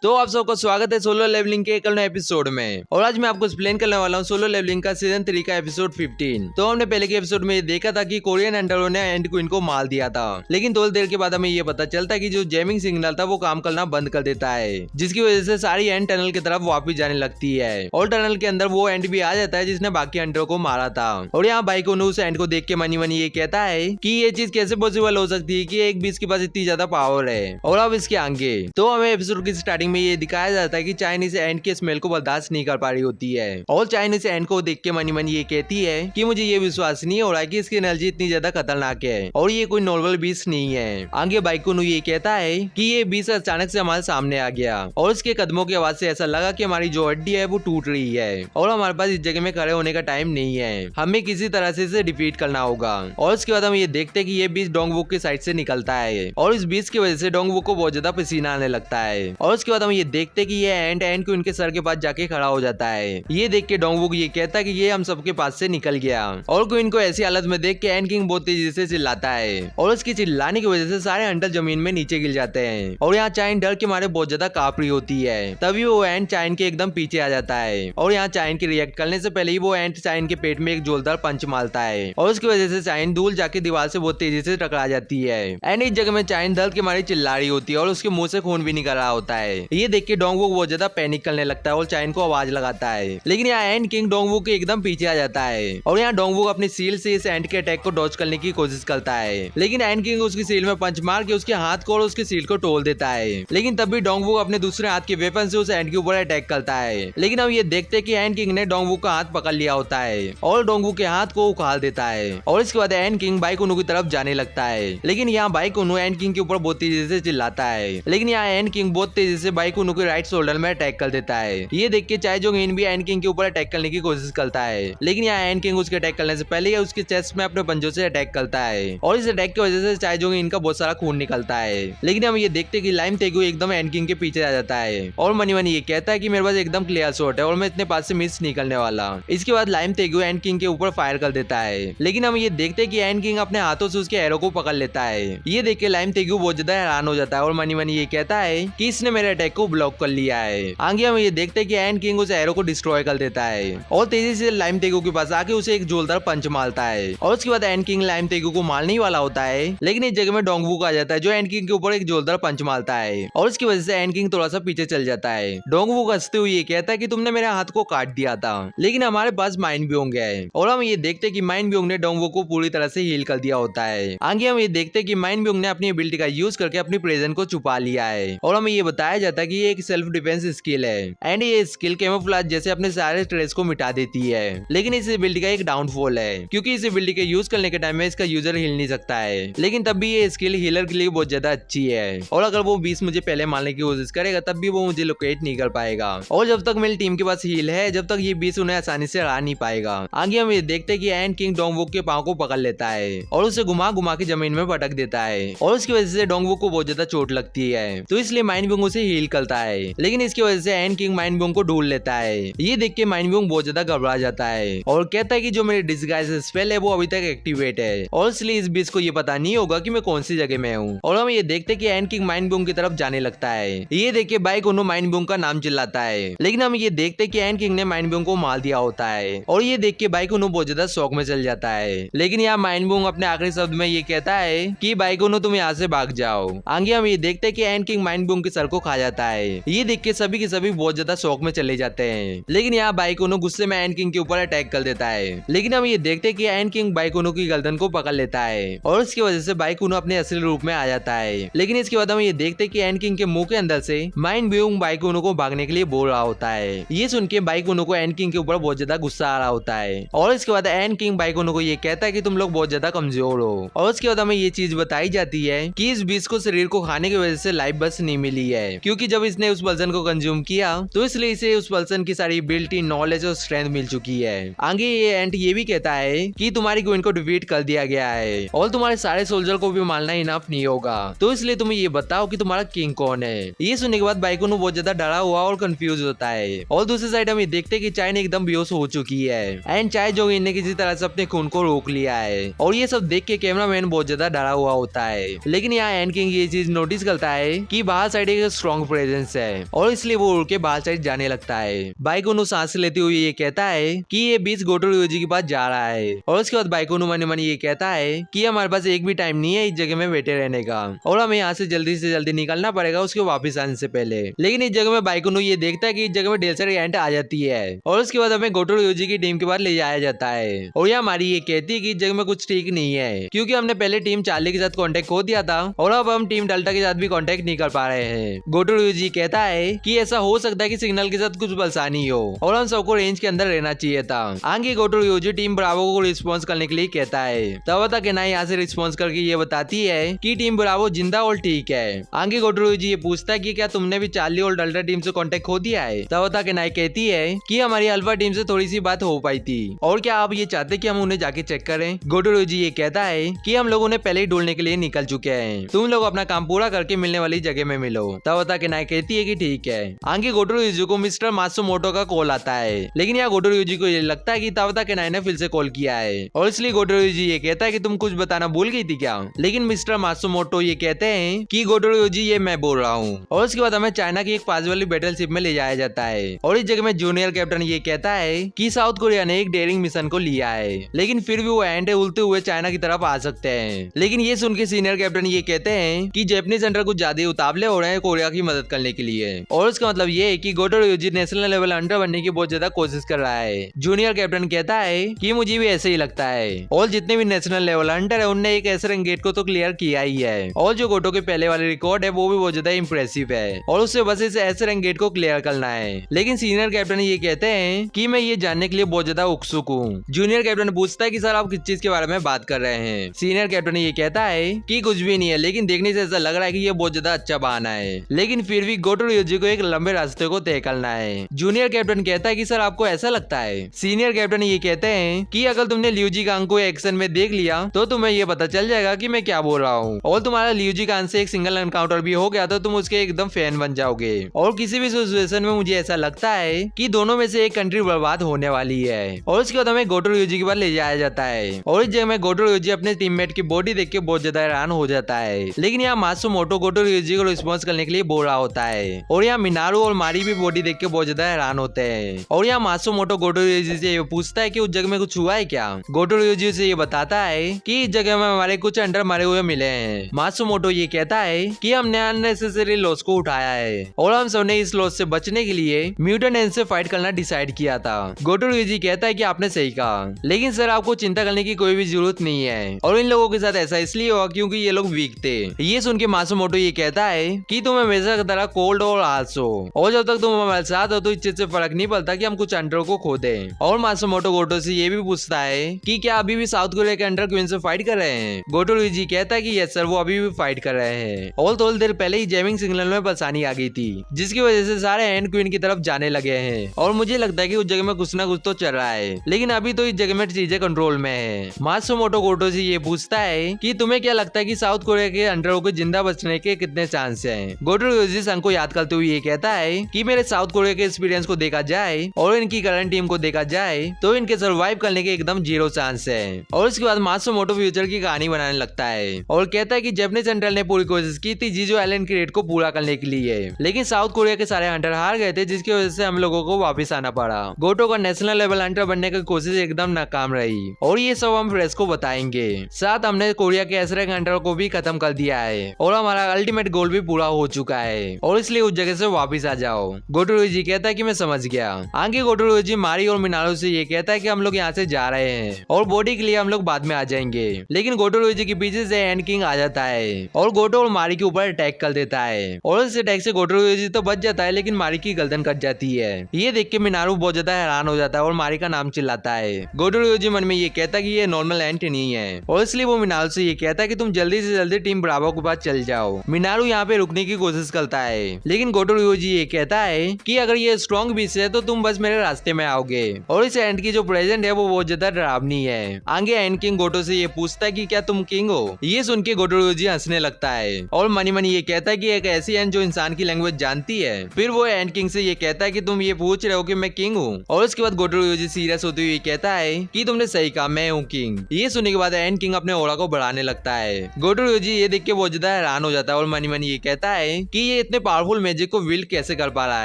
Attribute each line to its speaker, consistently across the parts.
Speaker 1: तो आप सबका स्वागत है सोलो लेवलिंग के एक नए एपिसोड में। और आज मैं आपको एक्सप्लेन करने वाला हूँ सोलो लेवलिंग का सीजन 3 का एपिसोड 15। तो हमने पहले के एपिसोड में ये देखा था कि कोरियन हंटरों ने एंड क्वीन को मार दिया था, लेकिन थोड़ी देर के बाद हमें ये पता चलता है कि जो जेमिंग सिग्नल था वो काम करना बंद कर देता है, जिसकी वजह से सारी एंड टनल की तरफ वापस जाने लगती है और टनल के अंदर वो एंड भी आ जाता है जिसने बाकी हंटरों को मारा था। और यहाँ बाइकोनू उस एंड को देख के मनी मनी ये कहता है कि ये चीज कैसे पॉसिबल हो सकती है कि एक बीस के पास इतनी ज्यादा पावर है। और अब इसके आगे तो हमें एपिसोड की स्टार्टिंग में ये दिखाया जाता है कि चाइनीज एंड के स्मेल को बर्दाश्त नहीं कर पा रही होती है और चाइनीज एंड को देख के मनी मनी ये कहती है कि मुझे ये विश्वास नहीं हो रहा है कि इसकी एनर्जी इतनी ज्यादा खतरनाक है और ये कोई नॉर्मल बीस नहीं है। आगे बाइकोनू ये कहता है कि ये बीस अचानक से हमारे सामने आ गया और इसके कदमों की आवाज से ऐसा लगा कि हमारी जो हड्डी है वो टूट रही है और हमारे पास इस जगह में खड़े होने का टाइम नहीं है, हमें किसी तरह से इसे डिफीट करना होगा। और उसके बाद हम ये देखते हैं कि ये बीस डोंगवुक की साइड से निकलता है और इस बीस की वजह से डोंगवुक को बहुत ज्यादा पसीना आने लगता है। और उसके बाद हम ये देखते हैं कि ये एंड को इनके सर के पास जाके खड़ा हो जाता है। ये देख के डोंगवुक ये कहता है कि ये हम सबके पास से निकल गया और क्वीन को ऐसी हालत में देख के एंड किंग बहुत तेजी से चिल्लाता है और उसकी चिल्लाने की वजह से सारे हंटर जमीन में नीचे गिर जाते हैं। और यहाँ चाइन डर के मारे बहुत ज्यादा कांप रही होती है, तभी वो एंड चाइन के एकदम पीछे आ जाता है और यहाँ चाइन के रिएक्ट करने से पहले ही वो एंड चाइन के पेट में एक जोरदार पंच मारता है और उसकी वजह से चाइन दूर जाके दीवार से बहुत तेजी से टकरा जाती है। एंड इस जगह में चाइन दर्द के मारे चिल्ला रही होती है और उसके मुंह से खून भी निकल रहा होता है। ये देख के डोंगवुक बहुत ज्यादा पैनिक करने लगता है और चाइन को आवाज लगाता है, लेकिन यहाँ एंड किंग डोंगवुक के एकदम पीछे आ जाता है और यहाँ डोंगवुक अपनी सील से इस एंड के अटैक को डॉज करने की कोशिश करता है, लेकिन एंड किंग उसकी सील में पंच मार के उसके हाथ को और उसकी सील को तोड़ देता है। लेकिन तब भी डोंगवुक अपने दूसरे हाथ के वेपन से उस एंड के ऊपर अटैक करता है, लेकिन हम ये देखते हैं कि एंड किंग ने डोंगवुक का हाथ पकड़ लिया होता है और डोंगवुक के हाथ को उखाड़ देता है। और इसके बाद एंड किंग बाइकोनू की तरफ जाने लगता है, लेकिन यहाँ बाइकोनू एंड किंग के ऊपर बहुत तेजी से चिल्लाता है, लेकिन यहाँ एंड किंग बहुत तेजी से बाइकोनू के राइट शोल्डर में अटैक कर देता है। ये देख के चाय जोंग इन भी एंड किंग के ऊपर अटैक करने की कोशिश करता है, लेकिन यहाँ एंड किंग उसके अटैक करने से पहले उसके चेस्ट में अपने पंजों से अटैक करता है और इस अटैक की वजह से चाय जोंग इनका बहुत सारा खून निकलता है। लेकिन हम ये देखते हैं कि लाइम तेगु एकदम एंड किंग के पीछे आ जाता है और मनी मनी ये कहता है कि मेरे पास एकदम क्लियर शॉट है और मैं इतने पास से मिस नहीं करने वाला। इसके बाद लाइम तेगु एंड किंग के ऊपर फायर कर देता है, लेकिन हम ये देखते हैं कि एंड किंग अपने हाथों से उसके एरो को पकड़ लेता है। ये देख के लाइम तेगु बहुत ज्यादा हैरान हो जाता है और मनी मनी ये कहता है कि इसने मेरे अटैक को ब्लॉक कर लिया है। आगे हम ये देखते हैं कि एंड किंग उस एरो को डिस्ट्रॉय कर देता है और तेजी से लाइम तेगु के पास आके उसे एक जोरदार पंच मारता है और उसके बाद एंड किंग लाइम तेगु को मारने ही वाला होता है, लेकिन इस जगह में डोंगवुक आ जाता है जो एंड किंग के ऊपर एक जोरदार पंच मारता है और उसकी वजह से एंड किंग थोड़ा सा पीछे चल जाता है। डोंगवुक हंसते हुए ये कहता है कि तुमने मेरे हाथ को काट दिया था, लेकिन हमारे पास माइंड ब्योंग है। और हम ये देखते हैं कि माइंड ब्योंग ने डोंगवुक को पूरी तरह से हील कर दिया होता है। आगे हम ये देखते हैं कि माइंड ब्योंग ने अपनी एबिलिटी का यूज करके अपनी प्रेजेंस को छुपा लिया है और हमें ये बताया जाता है कि ये एक सेल्फ डिफेंस स्किल है एंड ये स्किल कैमोफ्लेज जैसे अपने सारे स्ट्रेस को मिटा देती है। लेकिन इस एबिलिटी का एक डाउनफॉल है क्योंकि इस एबिलिटी के यूज करने के टाइम में इसका यूजर हिल नहीं सकता है, लेकिन तब भी ये स्किल हीलर के लिए बहुत ज्यादा अच्छी है और अगर वो 20 मुझे पहले मारने की कोशिश करेगा तब भी वो मुझे लोकेट नहीं कर पाएगा और जब तक मेरी टीम के पास हील है जब तक ये 20 उन्हें आसानी से हरा नहीं पाएगा। आगे हम ये देखते हैं कि एंड किंग डोंगवुक के पांव को पकड़ लेता है और उसे घुमा घुमा के जमीन में पटक देता है और उसकी वजह से डोंगवुक को बहुत ज्यादा चोट लगती है, तो इसलिए माइंड ब्योंग उसे हील करता है। लेकिन इसकी वजह से एंड किंग माइंड ब्योंग को ढूंढ लेता है। ये देख के माइंड ब्योंग बहुत ज्यादा घबरा जाता है और कहता है कि जो मेरी डिस्गाइज स्पेल है वो अभी तक एक्टिवेट है और इसलिए इस बीस को ये पता नहीं होगा कि मैं कौन सी जगह में हूँ। और हम ये देखते हैं कि एंड किंग माइंड ब्योंग की तरफ जाने लगता है। ये देख के बाइकोनू माइंड ब्योंग का नाम चिल्लाता है, लेकिन हम ये देखते हैं कि एंड किंग ने माइंड ब्योंग को मार दिया होता है और ये देख के बाइकोनू बहुत ज्यादा शौक में चल जाता है। लेकिन यहाँ माइंड ब्योंग अपने आखिरी शब्द में ये कहता है कि बाइकोनू तुम यहाँ से भाग जाओ। आगे हम ये देखते हैं कि एंड किंग माइंड ब्योंग के सर को खा जाता है। ये देख के सभी के सभी बहुत ज्यादा शौक में चले जाते हैं, लेकिन यहाँ बाइकोनू गुस्से में एंड किंग के ऊपर अटैक कर देता है। लेकिन हम ये देखते हैं कि एंड किंग बाइकोनू की गर्दन को पकड़ लेता है और उसकी वजह से बाइकोनू अपने असली रूप में आ जाता है। लेकिन इसके बाद हम ये देखते हैं कि एंड किंग के मुंह के अंदर से माइंड ब्योंग बाइकोनू को भागने के लिए बोल रहा होता है। ये सुन के बाइकोनू को एंड किंग के ऊपर बहुत ज्यादा गुस्सा आ रहा होता है और इसके बाद एंड किंग बाइकोनू को ये कहता है कि तुम लोग बहुत ज्यादा कमजोर हो। और उसके बाद हमें ये चीज बताई जाती है कि इस बीस को शरीर को खाने की वजह से लाइफ बस नहीं मिली है, क्योंकि जब इसने उस पर्सन को कंज्यूम किया तो इसलिए इसे उस पर्सन की सारी एबिलिटी, नॉलेज और स्ट्रेंथ मिल चुकी है। आगे ये एंड ये भी कहता है कि तुम्हारी क्वीन को डिफीट कर दिया गया है और तुम्हारे सारे सोल्जर को भी मारना इनफ नहीं होगा, तो इसलिए तुम्हें ये बताओ कि तुम्हारा किंग कौन है। ये सुनने के बाद बाइकोनू बहुत ज्यादा डरा हुआ और कंफ्यूज होता है और दूसरी साइड हम ये देखते हैं कि चाय ने एकदम बेहोश हो चुकी है एंड चाय जो इनने किसी तरह से अपने खून को रोक लिया है और ये सब देख के कैमरामैन बहुत ज्यादा डरा हुआ होता है। लेकिन यहाँ एंड किंग ये चीज नोटिस करता है कि बाहर साइड एक स्ट्रॉन्ग प्रेजेंस है और इसलिए वो उड़ के बाहर साइड जाने लगता है। बाइकोनु सांस लेते हुए ये कहता है कि ये बीच गोटो रियोजी के पास जा रहा है और उसके बाद बाइकोनु मन मन ये कहता है कि हमारे पास एक भी टाइम नहीं है इस जगह में बैठे रहने का और हमें यहाँ से जल्दी निकलना पड़ेगा उसके वापस आने से पहले। लेकिन इस जगह में बाइकोनु ये देखता है कि इस जगह में ढेर सारी एंट आ जाती है और उसके बाद हमें गोटो रियोजी की टीम के पास ले जाया जाता है और यहाँ हमारी ये कहती है कि इस जगह में कुछ ठीक नहीं है क्योंकि हमने पहले टीम चार्ली के साथ कांटेक्ट खो दिया था और अब हम टीम डेल्टा के साथ भी कांटेक्ट नहीं कर पा रहे हैं। गोटो रियोजी कहता है कि ऐसा हो सकता है कि सिग्नल के साथ कुछ परेशानी हो और हम सबको रेंज के अंदर रहना चाहिए था। आगे गोटो रियोजी टीम ब्रावो को रिस्पॉन्स करने के लिए कहता है। तब तक केनाई यहाँ से रिस्पॉन्स करके ये बताती है कि टीम ब्रावो जिंदा और ठीक है। आगे गोटो रियोजी ये पूछता है कि क्या तुमने भी चार्ली और डेल्टा टीम से कांटेक्ट खो दिया है। तब तक केनाई कहती है कि हमारी अल्फा टीम से थोड़ी सी बात हो पाई थी और क्या आप ये चाहते कि हम उन्हें जाके चेक करें। गोटो रियोजी ये कहता है कि हम लोग उन्हें पहले ही ढूंढने के लिए निकल चुके हैं, तुम लोग अपना काम पूरा करके मिलने वाली जगह में मिलो। तब तक केनाई कहती है कि ठीक है। आगे गोटो रियोजी को मिस्टर मात्सुमोटो का कॉल आता है लेकिन यहाँ गोटो रियोजी को ये लगता है कि तावता केनाई ने फिर से कॉल किया है और इसलिए गोटो रियोजी ये कहता है कि तुम कुछ बताना भूल गई थी क्या। लेकिन मिस्टर मात्सुमोटो ये कहते हैं कि गोटो रियोजी ये मैं बोल रहा हूँ और उसके बाद हमें चाइना की एक पास वाली बैटल शिप में ले जाया जाता है और इस जगह में जूनियर कैप्टन ये कहता है कि साउथ कोरिया ने एक डेयरिंग मिशन को लिया है लेकिन फिर भी वो एंड उलते हुए चाइना की तरफ आ सकते हैं। लेकिन ये सुन के सीनियर कैप्टन ये कहते हैं कि जैपनीज हंटर कुछ ज्यादा उतावले हो रहे हैं कोरिया की मदद करने के लिए और उसका मतलब ये है कि गोटो रियोजी नेशनल लेवल हंटर बनने की बहुत ज्यादा कोशिश कर रहा है। जूनियर कैप्टन कहता है कि मुझे भी ऐसे ही लगता है और जितने भी नेशनल लेवल हंटर है उनने एक ऐसे गेट को तो क्लियर किया ही है और जो गोटो के पहले वाले रिकॉर्ड है वो भी बहुत ज्यादा इंप्रेसिव है और उससे बस इस ऐसे गेट को क्लियर करना है। लेकिन सीनियर कैप्टन ये कहते हैं कि मैं ये जानने के लिए बहुत ज्यादा उत्सुक हूँ। जूनियर कैप्टन पूछता है कि सर आप किस चीज के बारे में बात कर रहे हैं। सीनियर कैप्टन ये कहता है कि कुछ भी नहीं है लेकिन देखने से ऐसा लग रहा है कि ये बहुत ज्यादा अच्छा बहाना है लेकिन फिर भी गोटो रियोजी को एक लंबे रास्ते को तय करना है। जूनियर कैप्टन कहता है कि सर आपको ऐसा लगता है। सीनियर कैप्टन ये कहते हैं कि अगर तुमने लियूजी कांग को एक्शन में देख लिया तो तुम्हें ये पता चल जाएगा कि मैं क्या बोल रहा हूँ और तुम्हारा लियूजी कांग से एक सिंगल एनकाउंटर भी हो गया तो तुम उसके एकदम फैन बन जाओगे और किसी भी सिचुएशन में मुझे ऐसा लगता है कि दोनों में से एक कंट्री बर्बाद होने वाली है। और उसके बाद हमें गोटो रियोजी के पास ले जाया जाता है और इस जगह में गोटो रियोजी अपने टीममेट की बॉडी देख के बहुत ज्यादा हैरान हो जाता है। लेकिन यहाँ मात्सुमोटो गोटो रियोजी को रिस्पॉन्स करने के लिए बोल रहा होता है और यहाँ मिनारू और मारी भी बॉडी देख के बहुत ज्यादा हैरान होते हैं और यहाँ मात्सुमोटो गोटो रियोजी से ये पूछता है कि उस जगह में कुछ हुआ है क्या। गोटो रियोजी से ये बताता है कि इस जगह में हमारे कुछ अंडर मरे हुए मिले हैं। मात्सुमोटो ये कहता है कि हमने अननेसेसरी लॉस को उठाया है और हम सबने इस लॉस से बचने के लिए म्यूटेंट एंड से फाइट करना डिसाइड किया था। गोटो रियोजी कहता है कि आपने सही कहा लेकिन सर आपको चिंता करने की कोई भी जरूरत नहीं है और इन लोगों के साथ ऐसा इसलिए हुआ क्योंकि ये लोग वीक थे। ये सुन के मात्सुमोटो ये कहता है कि तुम हमेशा की तरह कोल्ड और आलस हो और जब तक तुम हमारे साथ हो तो इस चीज से फर्क नहीं पड़ता कि हम कुछ अंडर को खो दें। और मात्सुमोटो गोटो से ये भी पूछता है कि क्या अभी भी साउथ कोरिया के अंडर क्वीन से फाइट कर रहे हैं। गोटो रियोजी कहता है कि यस सर वो अभी भी फाइट कर रहे हैं और थोड़ी देर पहले ही जैमिंग सिग्नल में परेशानी आ गई थी जिसकी वजह से सारे एंड क्वीन की तरफ जाने लगे हैं और मुझे लगता है कि उस जगह में कुछ ना कुछ तो चल रहा है लेकिन अभी तो इस जगह में चीजें कंट्रोल में है। मात्सुमोटो गोटो से ये पूछता है कि तुम्हें क्या लगता है कि साउथ कोरिया के अंडरों को जिंदा बचने के कितने चांस हैं। गोटो रियोजी सन को याद करते हुए ये कहता है कि मेरे साउथ कोरिया के एक्सपीरियंस को देखा जाए और इनकी करंट टीम को देखा जाए तो इनके सर्वाइव करने के एकदम 0 चांस है। और उसके बाद मात्सुमोटो फ्यूचर की कहानी बनाने लगता है और कहता है कि जैपनीज हंटर ने पूरी कोशिश की थी जीजो आइलैंड की रेड को पूरा करने के लिए लेकिन साउथ कोरिया के सारे हंटर हार गए थे जिसकी वजह से हम लोगों को वापस आना पड़ा। गोटो का नेशनल लेवल हंटर बनने की कोशिश एकदम नाकाम रही और ये सब हम फ्रेश को बताएंगे। साथ हमने कोरिया के ऐसे हंटर को भी खत्म कर दिया है और हमारा अल्टीमेट गोल भी पूरा हो चुका है और इसलिए उस जगह से वापस आ जाओ। गोटो रियोजी कहता है कि मैं समझ गया। आगे गोटो रियोजी मारी और मिनारू से ये कहता है कि हम लोग यहाँ से जा रहे हैं और बॉडी के लिए हम लोग बाद में आ जाएंगे। लेकिन गोटो रियोजी के पीछे से एंड किंग आ जाता है और गोटो और मारी के ऊपर अटैक कर देता है और इस अटैक से गोटो रियोजी तो बच जाता है लेकिन मारी की गर्दन कट जाती है। ये देख के मिनारू बहुत ज्यादा हैरान हो जाता है और मारी का नाम चिल्लाता है। गोटो रियोजी मन में ये कहता है कि ये नॉर्मल एंट नहीं है और इसलिए वो मिनारू से ये कहता है कि तुम जल्दी से जल्दी टीम ब्रावो के पास चल जाओ। मिनारू यहाँ पे रुकने की कोशिश करता है लेकिन गोटो रियोजी ये कहता है कि अगर ये स्ट्रॉन्ग बीच है तो तुम बस मेरे रास्ते में आओगे और इस एंट की जो प्रेजेंट है वो बहुत ज्यादा डरावनी है। आगे एंड किंग गोटो से ये पूछता है कि क्या तुम किंग हो। ये सुन के गोटो रियोजी हंसने लगता है और मनी मनी ये कहता है कि एक ऐसी एंट जो इंसान की लैंग्वेज जानती है। फिर वो एंड किंग से ये कहता है कि तुम ये पूछ रहे हो कि मैं किंग हूँ और उसके बाद गोटो रियोजी सीरियस होते हुए कहता है कि तुमने सही कहा मैं हूँ किंग। ये सुनने के बाद एंड किंग अपने ओरा को बढ़ाने लगता है। गोटो रियोजी ये देख के बहुत ज्यादा हैरान हो जाता है और मनी मनी ये कहता है कि ये ये इतने पावरफुल मैजिक को विल्ड कैसे कर पा रहा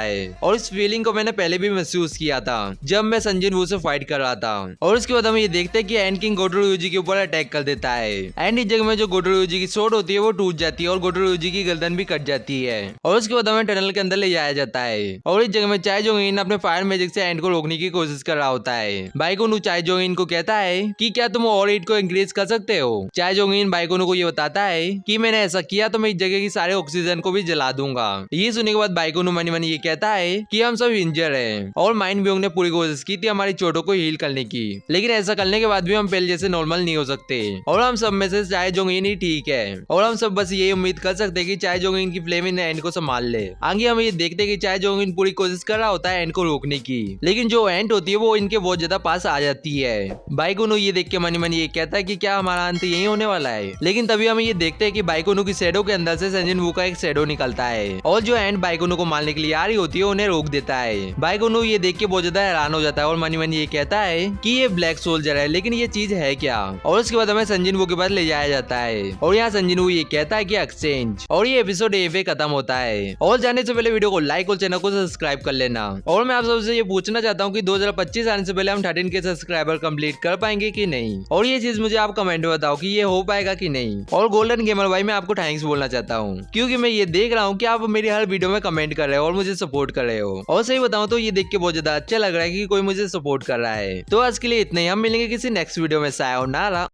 Speaker 1: है। और इस फीलिंग को मैंने पहले भी महसूस किया था जब मैं संजिन वू से फाइट कर रहा था। और उसके बाद हम ये देखते हैं कि एंड किंग गोटोरो यूजी के ऊपर अटैक कर देता है। एंड इस जगह में जो गोटोरो यूजी की स्वॉर्ड होती है वो टूट जाती है और गोटोरो यूजी की गर्दन भी कट जाती है। और उसके बाद हमें टनल के अंदर ले जाया जाता है। और इस जगह में चाय जोंगिन अपने फायर मैजिक से एंड को रोकने की कोशिश कर रहा होता है। बाइकोनू चाय जोंगिन को कहता है कि क्या तुम और हीट को इंक्रीज कर सकते हो। चाय जोंगिन बाइकोनू को ये बताता है कि मैंने ऐसा किया तो मैं इस जगह की सारे ऑक्सीजन को भी जला दूंगा। ये सुनने के बाद बाइकोनू मनी मनी ये कहता है कि हम सब इंजर हैं और माइंड ब्योंग ने पूरी कोशिश की थी हमारी चोटों को हील करने की, लेकिन ऐसा करने के बाद भी हम पहले जैसे नॉर्मल नहीं हो सकते। और हम सब में से चाय जोंगिन ही ठीक है और हम सब बस ये उम्मीद कर सकते हैं कि चाय जोंगिन की फ्लेम इन एंड को संभाल ले। आगे हम ये देखते हैं कि चाय जोंगिन पूरी कोशिश कर रहा होता है एंड को रोकने की, लेकिन जो एंड होती है वो इनके बहुत ज्यादा पास आ जाती है। बाइकोनू ये देख के मनी मनी ये कहता है कि क्या हमारा अंत यही होने वाला है। लेकिन तभी हम ये देखते हैं कि बाइकोनू की शैडो के अंदर से संजिन वू का एक शैडो निकलता है और जो एंड बाइकोनू को मारने के लिए आ रही होती है उन्हें रोक देता है। बाइकोनू ये देख के बहुत ज्यादा हैरान हो जाता है और मनी मनी ये कहता है कि ये ब्लैक सोल्जर है, लेकिन ये चीज है क्या। और उसके बाद हमें संजिन वू के पास ले जाया जाता है और यहाँ संजिन वू ये कहता है कि एक्सचेंज। और ये एपिसोड यहीं खत्म होता है। और जाने से पहले वीडियो को लाइक और चैनल को सब्सक्राइब कर लेना। और मैं आप सबसे ये पूछना चाहता हूँ कि 2025 आने से पहले हम 13 के सब्सक्राइबर कंप्लीट कर पाएंगे कि नहीं। और ये चीज मुझे आप कमेंट में बताओ कि ये हो पाएगा कि नहीं। और गोल्डन गेमर भाई मैं आपको थैंक्स बोलना चाहता हूँ क्योंकि मैं ये देख रहा हूँ कि आप मेरी हर वीडियो में कमेंट कर रहे हो और मुझे सपोर्ट कर रहे हो। और सही बताऊं तो ये देख के बहुत ज्यादा अच्छा लग रहा है कि कोई मुझे सपोर्ट कर रहा है। तो आज के लिए इतना ही, हम मिलेंगे किसी नेक्स्ट वीडियो में। सायोनारा।